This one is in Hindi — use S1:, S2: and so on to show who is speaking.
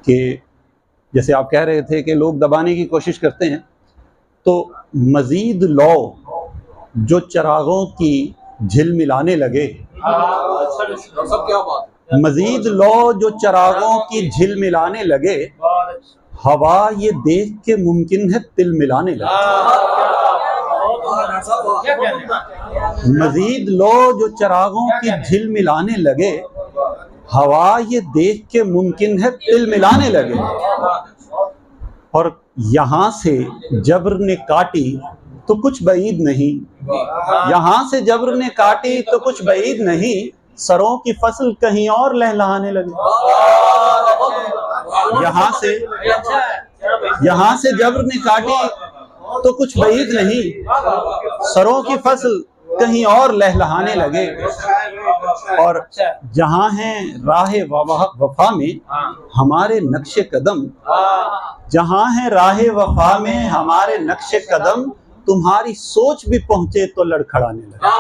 S1: कि जैसे आप कह रहे थे कि लोग दबाने की कोशिश करते हैं, तो मज़ीद लौ जो चिरागों की झिलमिलाने लगे, मज़ीद लौ जो चिरागों की झिलमिलाने लगे, हवा ये देख के मुमकिन है तिल मिलाने लगे। मज़ीद लो जो चिरागों की झिलमिलाने लगे, हवा ये देख के मुमकिन है तिल मिलाने लगे। और यहाँ से जब्र ने काटी तो कुछ बईद नहीं, यहाँ से जब्र ने काटी तो कुछ बईद नहीं, सरों की फसल कहीं और लहलहाने लगी। यहाँ से जब्र ने काटी तो कुछ बईद नहीं, सरों की फसल कहीं और लहलहाने लगे। और जहाँ है राहे वफा में हमारे नक्शे कदम, जहाँ है राहे वफा में हमारे नक्शे कदम, तुम्हारी सोच भी पहुंचे तो लड़खड़ाने लगे।